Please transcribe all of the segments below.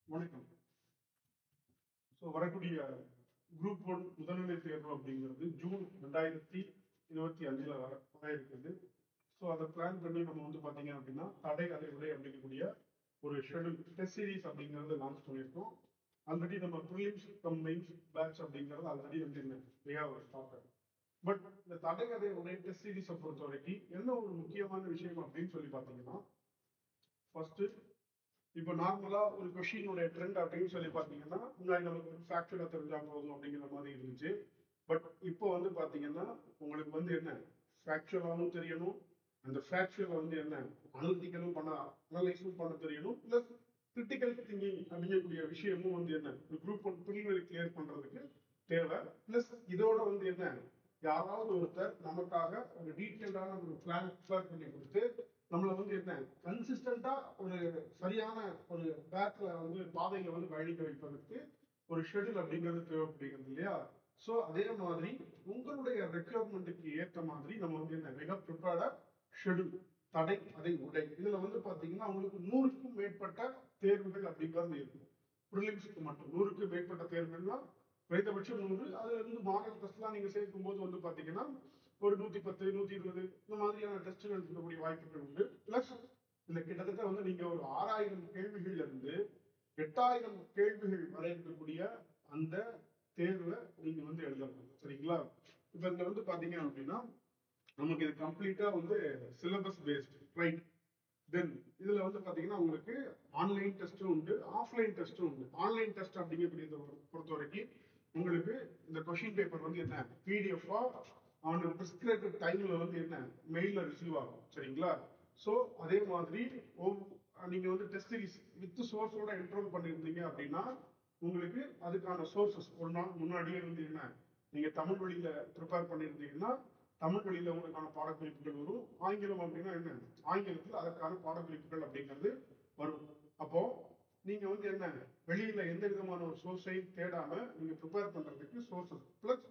வணக்கம். ஸோ வரக்கூடிய குரூப் 1 முதல்நிலை தேர்வு அப்படிங்கிறது ஜூன் 2025 வர இருக்குது. ஸோ அதை பிளான் பண்ணி நம்ம வந்து பார்த்தீங்க அப்படின்னா தடை அதை விடை அப்படிங்கக்கூடிய ஒரு ஷெடியூல் டெஸ்ட் சீரிஸ் அப்படிங்கிறத லான்ச் பண்ணியிருக்கோம். ஆல்ரெடி நம்ம ப்ரிலிம்ஸ் கம் மெயின்ஸ் பேட்ச் அப்படிங்கிறது ஆல்ரெடி வந்து ஸ்டார்ட். பட் இந்த தடை அதை விடை டெஸ்ட் சீரிஸை பொறுத்த வரைக்கும் என்ன ஒரு முக்கியமான விஷயம் அப்படின்னு சொல்லி பார்த்தீங்கன்னா, ஃபர்ஸ்ட் இப்போ நார்மலா ஒரு கொஷினோட ட்ரெண்ட் அப்படின்னு சொல்லி பாத்தீங்கன்னா, முன்னாடி நமக்கு ஒரு ஃபேக்சுவலா தெரிஞ்சா போதும் அப்படிங்கிற மாதிரி இருந்துச்சு. பட் இப்போ வந்து பாத்தீங்கன்னா உங்களுக்கு வந்து என்ன ஃபேக்சுவலாவும் தெரியணும், அந்த ஃபேக்சுவலை வந்து என்ன அனலிட்டிக்கலும் அனலைஸும் பண்ண தெரியணும், பிளஸ் கிரிட்டிக்கல் திங்கிங் அப்படிங்கக்கூடிய விஷயமும் வந்து என்ன ஒரு குரூப் 1 ப்ரிலிமினரி கிளியர் பண்றதுக்கு தேவை. பிளஸ் இதோட வந்து என்ன யாராவது ஒருத்தர் நமக்காக ஒரு டீட்டெயில்டான ஒரு பிளான் ப்ரிப்பேர் பண்ணி கொடுத்து நம்மள வந்து என்ன கன்சிஸ்டண்டா ஒரு சரியான ஒரு பேக்ல வந்து பாதையில வந்து பயணிக்க வைப்பதற்கு ஒரு ஷெட்யூல் அப்படிங்கிறது தேவைப்படுகிறது இல்லையா? ஸோ அதே மாதிரி உங்களுடைய ரெக்யர்மெண்ட்டுக்கு ஏற்ற மாதிரி நம்ம வந்து என்ன மிக ப்ரிப்பேர்டா ஷெட்யூல் தடை அதை உடை இதுல வந்து பாத்தீங்கன்னா உங்களுக்கு 100க்கும் மேற்பட்ட தேர்வுகள் அப்படிங்கிறது இருக்கும். ப்ரிலிம்ஸுக்கு மட்டும் 100க்கும் மேற்பட்ட தேர்வுகள்னா குறைந்தபட்சம் 100. அதுல இருந்து மாடல் டெஸ்ட்லாம் நீங்க சேர்க்கும் போது வந்து பாத்தீங்கன்னா ஒரு 110 120 இந்த மாதிரியான டெஸ்ட்கள் இருக்கக்கூடிய வாய்ப்புகள் உண்டு. பிளஸ் இதுல கிட்டத்தட்ட வந்து நீங்க ஒரு 6000 கேள்விகள்ல இருந்து 8000 கேள்விகள் வரை இருக்கக்கூடிய அந்த தேர்வை நீங்க வந்து எழுதணும். சரிங்களா? இப்ப இதுல வந்து பாத்தீங்க அப்படின்னா நமக்கு இது கம்ப்ளீட்டா வந்து சிலபஸ் பேஸ்ட் ரைட். தென் இதுல வந்து பாத்தீங்கன்னா உங்களுக்கு ஆன்லைன் டெஸ்டும் உண்டு, ஆஃப்லைன் டெஸ்டும் உண்டு. ஆன்லைன் டெஸ்ட் அப்படிங்கக்கூடியத பொறுத்த வரைக்கும் உங்களுக்கு இந்த கொஸ்டின் பேப்பர் வந்து என்ன பிடிஎஃபா ஆன் பிரிஸ்கிரைப்ட் டைம்ல வந்து என்ன மெயில்ல ரிசீவ் ஆகும். சரிங்களா? ஸோ அதே மாதிரி நீங்க வந்து டெஸ்ட் சீரிஸ் வித் சோர்ஸோட என்ரோல் பண்ணியிருந்தீங்க அப்படின்னா உங்களுக்கு அதுக்கான சோர்சஸ் ஒரு நாள் முன்னாடியே வந்து என்ன நீங்க தமிழ் வழியில ப்ரிப்பேர் பண்ணியிருந்தீங்கன்னா தமிழ் வழியில உங்களுக்கான பாடக்குறிப்புகள் வரும். ஆங்கிலம் அப்படின்னா என்ன ஆங்கிலத்தில் அதற்கான பாடக்குறிப்புகள் அப்படிங்கிறது வரும். அப்போ நீங்க வந்து என்ன வெளியில எந்த விதமான ஒரு சோர்ஸையும் தேடாம நீங்க ப்ரிப்பேர் பண்றதுக்கு sources plus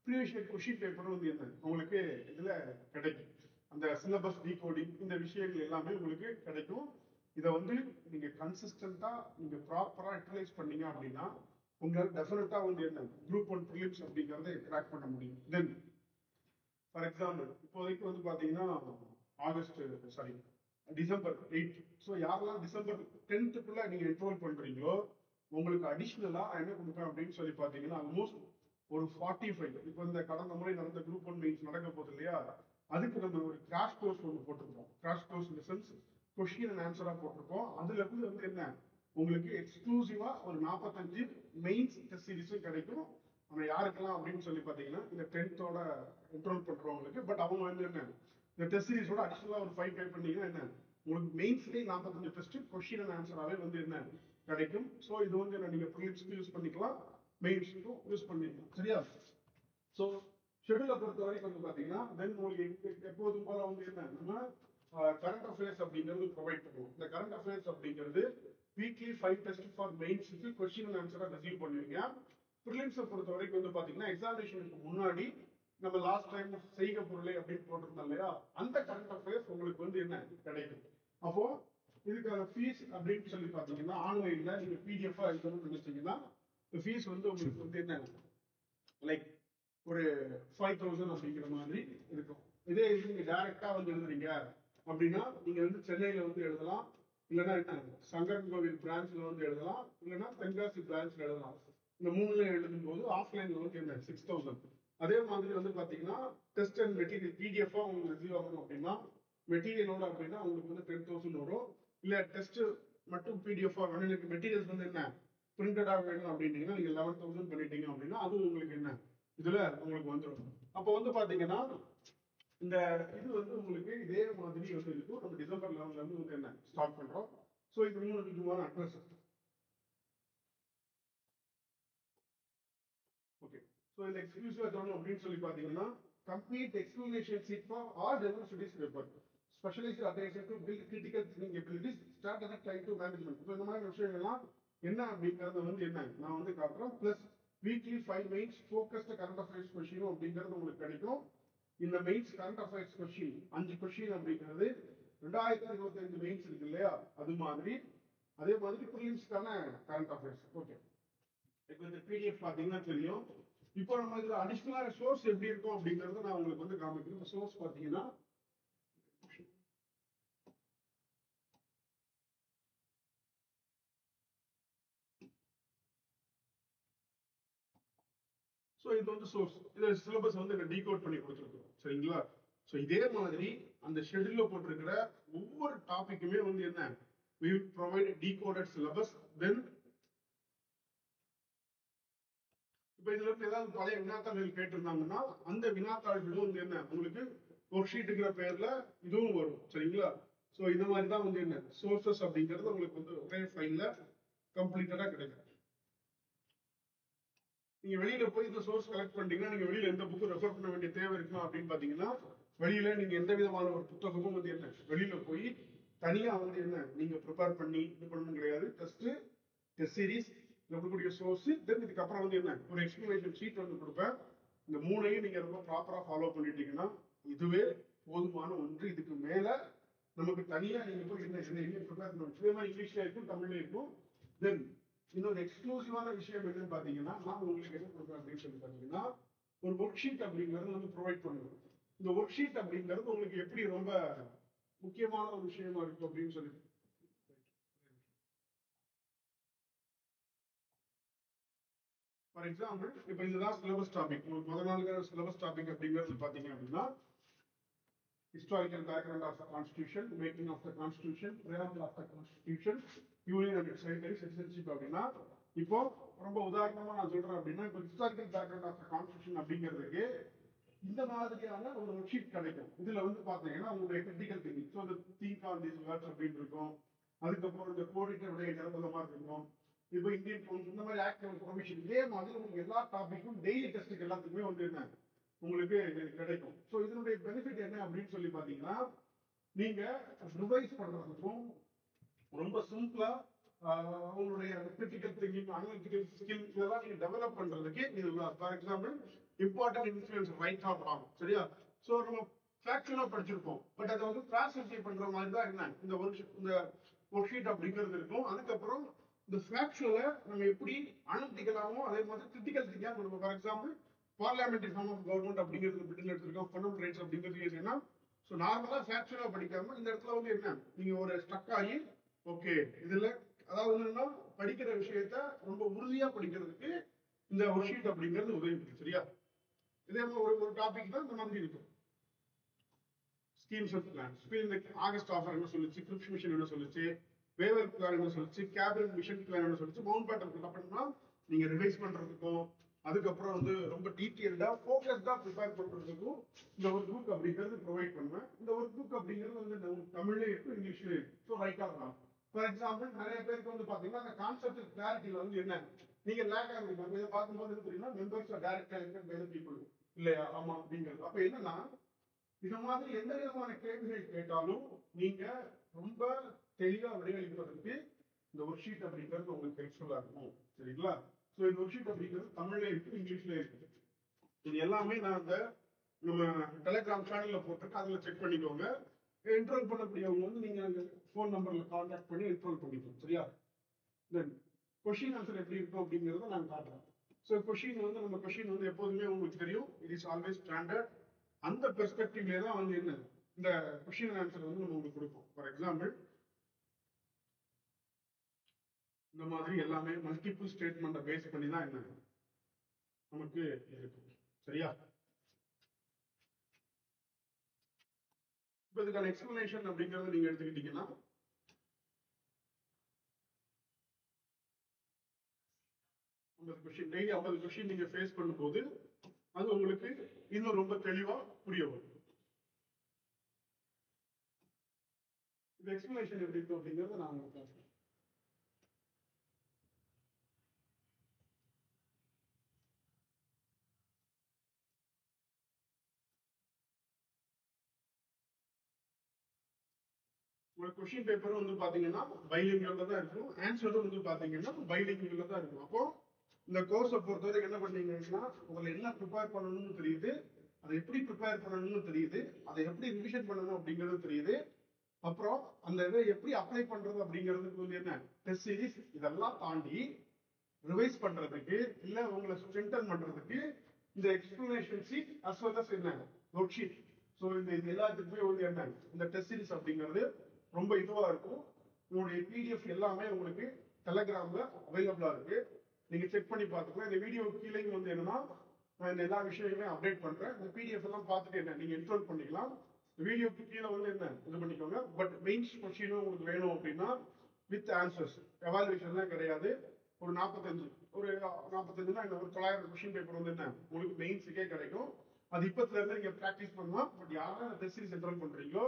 previous year question paper வந்து என்ன உங்களுக்கு இதுல கிடைக்கும். அந்த சிலபஸ் டீகோடிங் இந்த விஷயங்கள் எல்லாமே உங்களுக்கு கிடைக்கும். இதை வந்து நீங்க கன்சிஸ்டன்டா நீங்க ப்ராப்பரா யூட்டிலைஸ் பண்ணீங்க அப்படின்னா உங்களால டெஃபினட்டா வந்து என்ன குரூப் 1 ப்ரிலிம்ஸ் அப்படிங்கறத கிராக் பண்ண முடியும். தென் ஃபார் எக்ஸாம்பிள் இப்போதைக்கு வந்து பாத்தீங்கன்னா டிசம்பர் 8. ஸோ யாரெல்லாம் டிசம்பர் 10th நீங்க என்ரோல் பண்றீங்களோ உங்களுக்கு அடிஷ்னலா என்ன கொடுப்பேன் அப்படின்னு சொல்லி பாத்தீங்கன்னா ஆல்மோஸ்ட் ஒரு 45 இப்போ இந்த கடந்த முறை நடந்த குரூப் 1 மெயின்ஸ் நடக்க போகுது இல்லையா, அதுக்கு நம்ம ஒரு கிராஷ் கோர்ஸ் ஒன்று போட்டிருப்போம். கிராஷ் கோர்ஸ் இந்த சென்ஸ் கொஸ்டின் அண்ட் ஆன்சரா போட்டிருப்போம். அதுல இருந்து வந்து என்ன உங்களுக்கு எக்ஸ்க்ளூசிவா ஒரு 45 மெயின்ஸ் டெஸ்ட் சீரிஸும் கிடைக்கும். நம்ம யாருக்கெல்லாம் அப்படின்னு சொல்லி பாத்தீங்கன்னா இந்த 10th என்ரோல் பண்றவங்களுக்கு. பட் அவங்க வந்து என்ன இந்த டெஸ்ட் சீரிஸோட அடிஷனலா ஒரு 5 பண்ணீங்கன்னா என்ன உங்களுக்கு மெயின்ஸ்லேயே 45 டெஸ்ட் கொஸ்டின் அண்ட் ஆன்சராகவே வந்து என்ன கிடைக்கும். ஸோ இது வந்து என்ன நீங்க ப்ரிலிம்ஸ்க்கு யூஸ் பண்ணிக்கலாம், மெயின்ஸ்க்கும் யூஸ் பண்ணிக்கலாம். சரியா? ஸோ ஷெட்யூலை பொறுத்த வரைக்கும் வந்து பாத்தீங்கன்னா தென் உங்களுக்கு எப்போதும் போல வந்து என்ன நம்ம கரண்ட் அஃபேர்ஸ் அப்படிங்கிறது ப்ரொவைட் பண்ணுவோம். இந்த கரண்ட் அஃபேர்ஸ் அப்படிங்கிறது வீக்லி 5 டெஸ்ட் ஃபார் மெயின்ஸுக்கு கொஸ்டின் அண்ட் ஆன்சரா ரிசீவ் பண்ணுவீங்க. ப்ரிலிம்ஸை பொறுத்த வரைக்கும் வந்து பாத்தீங்கன்னா எக்ஸாமினேஷனுக்கு முன்னாடி நம்ம லாஸ்ட் டைம் செய்க பொருளை அப்படின்னு போட்டிருந்தோம் இல்லையா, அந்த கரண்ட் அஃபேர்ஸ் உங்களுக்கு வந்து என்ன கிடைக்கும். அப்போ இதுக்கான ஃபீஸ் அப்படின்னு சொல்லி பாத்தீங்கன்னா ஆன்லைன்ல நீங்க பிடிஎஃப் எழுதணும்னு நினைச்சீங்கன்னா ஃபீஸ் வந்து உங்களுக்கு வந்து என்ன லைக் ஒரு 5000 அப்படிங்கிற மாதிரி இருக்கும். இதே இது நீங்க டைரக்டா வந்து எழுதுறீங்க அப்படின்னா நீங்க வந்து சென்னையில வந்து எழுதலாம், இல்லைன்னா என்ன சங்கரன் கோவில் பிரான்ச்ல வந்து எழுதலாம், இல்லைன்னா தென்காசி பிரான்ச்ல எழுதலாம். இந்த 3ல எழுதும் போது ஆஃப்லைன்ல வந்து என்ன 6000. அதே மாதிரி வந்து பாத்தீங்கன்னா டெஸ்ட் அண்ட் மெட்டீரியல் பிடிஎஃப் உங்களுக்கு ரிசீவ் ஆகணும் அப்படின்னா மெட்டீரியலோட அப்படின்னா உங்களுக்கு வந்து 10,000 வரும். இல்ல டெஸ்ட் மட்டும் பிடிஎஃப் வேணும் எனக்கு மெட்டீரியல்ஸ் வந்து என்ன பிரிண்டடா வேணும் அப்படின்னீங்கன்னா நீங்க 11,000 பண்ணிட்டீங்க அப்படின்னா அது உங்களுக்கு என்ன இதுல உங்களுக்கு வந்துடும். அப்போ வந்து பாத்தீங்கன்னா இந்த இது வந்து உங்களுக்கு இதே மாதிரி வந்து இருக்கும். நம்ம டிசம்பர் 11ல இருந்து வந்து என்ன ஸ்டார்ட் பண்றோம். ஸோ இது 3 விதமான அட்ரஸ். ஓகே. ஸோ இந்த எக்ஸ்க்ளூசிவா தரணும் அப்படின்னு சொல்லி பாத்தீங்கன்னா complete explanation sheet for all general studies paper, specialised attention to build critical thinking abilities, strategic time to management. So இந்த மாதிரி விஷயங்கள்லாம் என்ன அப்படிங்கறது வந்து என்ன நான் வந்து காட்டுறேன். Plus weekly 5 mains focused current affairs question அப்படிங்கிறது உங்களுக்கு கிடைக்கும். இந்த mains current affairs question 5 question அப்படிங்கிறது 2025 மெயின்ஸ் இருக்கு இல்லையா, அது மாதிரி அதே மாதிரி ப்ரிலிம்ஸ்க்கான கரண்ட் அஃபேர்ஸ். ஓகே, இப்போ இந்த பிடிஎஃப் பார்த்தீங்கன்னா தெரியும். இப்போ நம்ம இதில் அடிஷ்னலாக சோர்ஸ் எப்படி இருக்கும் அப்படிங்கிறத நான் உங்களுக்கு வந்து காமிக்கிறேன். இப்போ சோர்ஸ் பார்த்தீங்கன்னா ஸோ இது வந்து சோர்ஸ். இதை சிலபஸ் வந்து என்ன டீகோட் பண்ணி கொடுத்துருக்கோம், சரிங்களா? ஸோ இதே மாதிரி அந்த ஷெட்யூல்ல போட்டிருக்கிற ஒவ்வொரு டாபிக்குமே வந்து என்ன, we will provide a decoded syllabus. Then இப்போ இதுல இருந்து ஏதாவது பழைய வினாத்தாள்கள் கேட்டிருந்தாங்கன்னா அந்த வினாத்தாள்களும் வந்து என்ன உங்களுக்கு ஒர்க் ஷீட்டுங்கிற பேர்ல இதுவும் வரும், சரிங்களா? ஸோ இந்த மாதிரி தான் வந்து என்ன சோர்சஸ் அப்படிங்கிறது உங்களுக்கு வந்து ஒரே ஃபைல்ல கம்ப்ளீட்டடா கிடைக்கும். நீங்க வெளியில போய் இந்த சோர்ஸ் கலெக்ட் பண்ணிட்டீங்கன்னா நீங்க வெளியில எந்த புக்கு ரெஃபர் பண்ண வேண்டிய தேவை இருக்குமா அப்படின்னு பாத்தீங்கன்னா வெளியில நீங்க எந்த விதமான ஒரு புத்தகமும் வந்து என்ன வெளியில போய் தனியா வந்து என்ன நீங்க ப்ரிப்பேர் பண்ணி இது பண்ணணும் கிடையாது. ஜஸ்ட் டெஸ்ட் சீரிஸ் இருக்கக்கூடிய சோர்ஸ், தென் இதுக்கப்புறம் வந்து என்ன ஒரு எக்ஸ்பிளனேஷன் ஷீட் வந்து கொடுப்பேன். இந்த மூணையும் நீங்க ரொம்ப ப்ராப்பரா ஃபாலோ பண்ணிட்டீங்கன்னா இதுவே போதுமான ஒன்று. இதுக்கு மேல நமக்கு தனியா நீங்க போய் என்ன ப்ரிப்பேர் பண்ணணும். இதே மாதிரி இங்கிலீஷ்ல இருக்கும், தமிழ்ல இருக்கும். தென் இன்னொரு எக்ஸ்க்ளூசிவான விஷயம் என்னன்னு பாத்தீங்கன்னா நான் உங்களுக்கு என்ன கொடுப்பேன் அப்படின்னு சொல்லி பாத்தீங்கன்னா ஒரு ஒர்க் ஷீட் அப்படிங்கிறது வந்து ப்ரொவைட் பண்ணுவோம். இந்த ஒர்க் ஷீட் அப்படிங்கிறது உங்களுக்கு எப்படி ரொம்ப முக்கியமான ஒரு விஷயமா இருக்கும் அப்படின்னு சொல்லி ஃபார் எக்ஸாம்பிள் இப்போ இதுதான் சிலபஸ் டாபிக். உங்களுக்கு முதல் நாளுக்கான சிலபஸ் டாபிக் அப்படிங்கிறது பாத்தீங்க அப்படின்னா historical background of the constitution, making of the constitution, preamble of the constitution, union and its territories, citizenship அப்படின்னா இப்போ ரொம்ப உதாரணமா நான் சொல்றேன் அப்படின்னா இப்போ historical background of the constitution அப்படிங்கிறதுக்கு இந்த மாதிரியான ஒரு ஒர்க் ஷீட் கிடைக்கும். இதுல வந்து பாத்தீங்கன்னா உங்களுடைய கிரிட்டிக்கல் திங்கிங், ஸோ இந்த திங்க் ஆன் திஸ் வேர்ட்ஸ் அப்படின்னு இருக்கும். அதுக்கப்புறம் இந்த கோடிட்டருடைய நிரப்பத மாதிரி இருக்கும். இப்போ இந்தியன் கவுன்சில் இந்த மாதிரி ஆக்ட் ப்ரொவிஷன், இதே மாதிரி உங்களுக்கு எல்லா டாபிக்கும் டெய்லி டெஸ்ட்டுக்கு எல்லாத்துக்குமே வந்து என்ன உங்களுக்கு கிடைக்கும். ஸோ இதனுடைய பெனிஃபிட் என்ன அப்படின்னு சொல்லி பாத்தீங்கன்னா நீங்க ரிவைஸ் பண்றதுக்கும் ரொம்ப சிம்பிளா உங்களுடைய கிரிட்டிக்கல் திங்கிங், அனலிட்டிக்கல் ஸ்கில் இதெல்லாம் நீங்க டெவலப் பண்றதுக்கு இது. For example important influence right of wrong, சரியா? ஸோ நம்ம ஃபேக்சுவலா படிச்சிருப்போம், பட் அதை வந்து கிளாசிஃபை பண்ற மாதிரி தான் என்ன இந்த ஒர்க் ஷீட் அப்படிங்கிறது இருக்கும். அதுக்கப்புறம் இந்த ஃபேக்சுவலை நம்ம எப்படி அனலிட்டிக்கலாகவும் அதே மாதிரி கிரிட்டிக்கல் திங்கிங்கா கொடுப்போம். For example parliamentary form of government அப்படிங்கிறது பிடில் எடுத்திருக்கோம், ஃபண்டமெண்டல் ரைட்ஸ் அப்படிங்கிறது என்னன்னா ஸோ நார்மலா ஃபேக்சுவலா படிக்காம இந்த இடத்துல வந்து என்ன நீங்க ஒரு ஸ்டக் ஆகி ஓகே இதுல அதாவது என்னன்னா படிக்கிற விஷயத்த ரொம்ப உறுதியா படிக்கிறதுக்கு இந்த ஒர்க் ஷீட் அப்படிங்கிறது உதவி பண்ணுது, சரியா? இதே மாதிரி ஒரு டாபிக் தான் இந்த மாதிரி இருக்கும். ஸ்கீம்ஸ் அண்ட் பிளான்ஸ், இந்த ஆகஸ்ட் ஆஃபர் என்ன சொல்லுச்சு, கிரிப்ஸ் மிஷன் என்ன சொல்லுச்சு, வேவல் பிளான் என்ன சொல்லுச்சு, கேபினட் மிஷன் பிளான் என்ன சொல்லுச்சு, மவுண்ட் பேட்டன் என்ன பண்ணா நீங்க ரிவைஸ் பண்றதுக்கும் அதுக்கப்புறம் வந்து ரொம்ப டீட்டெயில்டா ஃபோக்கஸ்டா ப்ரிப்பேர் பண்றதுக்கும் இந்த ஒர்க் புக் அப்படிங்கிறது ப்ரொவைட் பண்ணுவேன். இந்த ஒர்க் புக் அப்படிங்கிறது வந்து தமிழ்லயே இருக்கும், இங்கிலீஷ்லயே இருக்கும். ஸோ ரைட் ஆகலாம். ஃபார் எக்ஸாம்பிள் நிறைய பேருக்கு வந்து பாத்தீங்கன்னா அந்த கான்செப்ட் கிளாரிட்டியில வந்து என்ன நீங்க லேக் ஆகுது. இதை பார்க்கும்போது தெரியுமா மெம்பர்ஸ் டைரக்டா எலெக்டட் பீப்புள் இல்லையா, ஆமா அப்படிங்கிறது. அப்ப என்னன்னா இந்த மாதிரி எந்த விதமான கேள்விகள் கேட்டாலும் நீங்க ரொம்ப தெளிவா விடையளிப்பதற்கு இந்த ஒர்க் ஷீட் அப்படிங்கிறது உங்களுக்கு ஹெல்ப்ஃபுல்லா இருக்கும், சரிங்களா? ஸோ இந்த ஒர்க் ஷீட் அப்படிங்கிறது தமிழ்ல இருக்கு, இங்கிலீஷ்ல இருக்கு. இது எல்லாமே நான் அந்த நம்ம டெலிகிராம் சேனல்ல போட்டிருக்கேன், அதுல செக் பண்ணிக்கோங்க. என்ரோல் பண்ணக்கூடியவங்க வந்து நீங்க ஃபோன் நம்பர்ல கான்டாக்ட் பண்ணி என்ரோல் பண்ணிக்கோங்க, சரியா? தென் கொஸ்டின் ஆன்சர் எப்படி இருக்கும் அப்படிங்கிறத நான் காட்டுறேன். ஸோ கொஸ்டின் வந்து நம்ம கொஸ்டின் வந்து எப்போதுமே உங்களுக்கு தெரியும், இட் இஸ் ஆல்வேஸ் ஸ்டாண்டர்ட். அந்த பெர்ஸ்பெக்டிவ்ல தான் வந்து என்ன இந்த கொஸ்டின் ஆன்சர் வந்து நம்ம உங்களுக்கு கொடுப்போம். ஃபார் எக்ஸாம்பிள் இந்த மாதிரி எல்லாமே மல்டிபிள் ஸ்டேட்மெண்ட்டை பேஸ் பண்ணி தான் என்ன நமக்கு இருக்கும், சரியா? இப்போ இதுக்கான எக்ஸ்பிளனேஷன் அப்படிங்கறது நீங்க எடுத்துக்கிட்டீங்கன்னா 50 கொஸ்டின் டெய்லி 50 கொஸ்டின் நீங்க ஃபேஸ் பண்ணும்போது அது உங்களுக்கு இன்னும் ரொம்ப தெளிவா புரிய வரும். இந்த எக்ஸ்பிளனேஷன் எப்படி இருக்கும் அப்படிங்கறத நான் உங்களுக்கு காட்டுறேன். உங்களுக்கு கொஸ்டின் பேப்பர் வந்து பாத்தீங்கன்னா பைலிங்குவல்ல தான் இருக்கும், ஆன்சரும் வந்து பாத்தீங்கன்னா பைலிங்குவல்ல தான் இருக்கும். அப்போ இந்த கோர்ஸை பொறுத்தவரைக்கும் என்ன பண்ணீங்கன்னா உங்களை என்ன ப்ரிப்பேர் பண்ணணும்னு தெரியுது, அதை எப்படி ப்ரிப்பேர் பண்ணணும்னு தெரியுது, அதை எப்படி ரிவிஷன் பண்ணணும் அப்படிங்கிறது தெரியுது. அப்புறம் அந்த இதை எப்படி அப்ளை பண்றது அப்படிங்கிறதுக்கு வந்து என்ன டெஸ்ட் சீரிஸ் இதெல்லாம் தாண்டி ரிவைஸ் பண்றதுக்கு இல்ல உங்களை ஸ்ட்ரென்தன் பண்றதுக்கு இந்த explanation sheet as well as என்ன ஒர்க் ஷீட். ஸோ இது எல்லாத்துக்குமே வந்து என்ன இந்த டெஸ்ட் சீரிஸ் அப்படிங்கிறது ரொம்ப இதுவா இருக்கும். உங்களுடைய பிடிஎஃப் எல்லாமே உங்களுக்கு டெலகிராம்ல அவைலபிளா இருக்கு. நீங்க செக் பண்ணி பார்த்துக்கலாம். இந்த வீடியோ கீழேயும் வந்து என்னன்னா நான் இந்த எல்லா விஷயங்களையும் அப்டேட் பண்றேன். இந்த பிடிஎஃப் எல்லாம் பார்த்துட்டு என்ன நீங்க இன்ஸ்டால் பண்ணிக்கலாம். வீடியோக்கு கீழே வந்து என்ன இது பண்ணிக்கோங்க. பட் மெயின்ஸ் கொஸ்டினும் உங்களுக்கு வேணும் அப்படின்னா வித் ஆன்சர்ஸ், எவாலுவேஷன்லாம் கிடையாது. ஒரு 45 ஒரு 45 என்ன ஒரு 900 கொஸ்டின் பேப்பர் வந்து என்ன உங்களுக்கு மெயின்ஸுக்கே கிடைக்கும். அது இப்பத்துல இருந்து நீங்க பிராக்டிஸ் பண்ணலாம். பட் யாரும் டெஸ்ட் சீரிஸ் என்ரோல் பண்றீங்களோ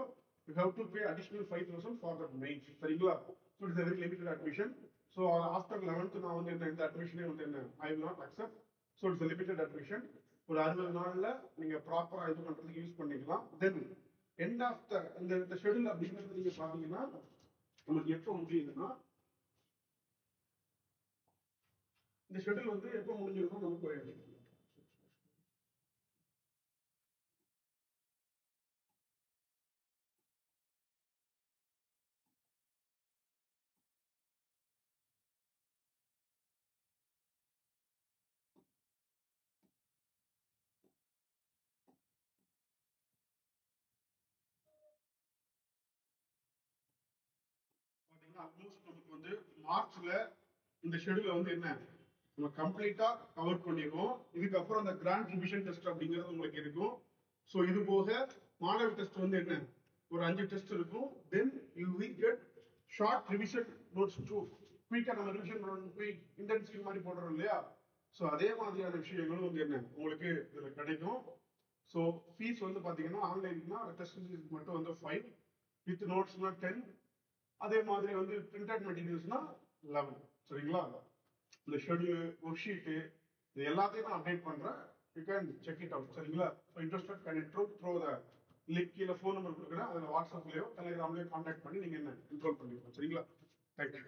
you have to pay additional 5,000 for that mains. சரிங்களா? So it's very limited admission. So after 11th நான் வந்து என்ன இந்த அட்மிஷனே வந்து என்ன I will not accept. So it's limited admission. ஒரு 60 நாள்ல நீங்க ப்ராப்பரா இது பண்றதுக்கு யூஸ் பண்ணிக்கலாம். தென் எண்ட் ஆஃப் த இந்த ஷெடியூல் அப்படிங்கிறது நீங்க பாத்தீங்கன்னா உங்களுக்கு எப்போ முடியுதுன்னா இந்த ஷெடியூல் வந்து எப்போ முடிஞ்சிருக்கும் நமக்கு பாத்தீங்கன்னா ஆல்மோஸ்ட் நமக்கு வந்து மார்ச்ல இந்த ஷெடியூல வந்து என்ன நம்ம கம்ப்ளீட்டா கவர் பண்ணிடுவோம். இதுக்கப்புறம் அந்த கிராண்ட் ரிவிஷன் டெஸ்ட் அப்படிங்கிறது உங்களுக்கு இருக்கும். ஸோ இது போக மாடல் டெஸ்ட் வந்து என்ன ஒரு 5 டெஸ்ட் இருக்கும். Then you will get short revision notes too. குயிக்கா நம்ம ரிவிஷன் குயிக் இன்டென்சிவ் மாதிரி போடுறோம் இல்லையா? ஸோ அதே மாதிரியான விஷயங்களும் வந்து என்ன உங்களுக்கு இதுல கிடைக்கும். ஸோ ஃபீஸ் வந்து பாத்தீங்கன்னா ஆன்லைன்னா டெஸ்ட் மட்டும் வந்து 5, வித் நோட்ஸ்னா 10. அதே மாதிரி வந்து பிரிண்டட் மெட்டீரியல்ஸ்னா 11. சரிங்களா? இந்த ஷெடியூல் ஒர்க் ஷீட்டு இது எல்லாத்தையும் நான் அப்டேட் பண்றேன். You can check it out. சரிங்களா? Interested can throw the link கீழே ஃபோன் நம்பர் கொடுக்குறேன். அதில் வாட்ஸ்அப்லயோ டெலிகிராம்லயோ கான்டாக்ட் பண்ணி நீங்க என்ன என்ரோல் பண்ணிக்கலாம். சரிங்களா? தேங்க்யூ.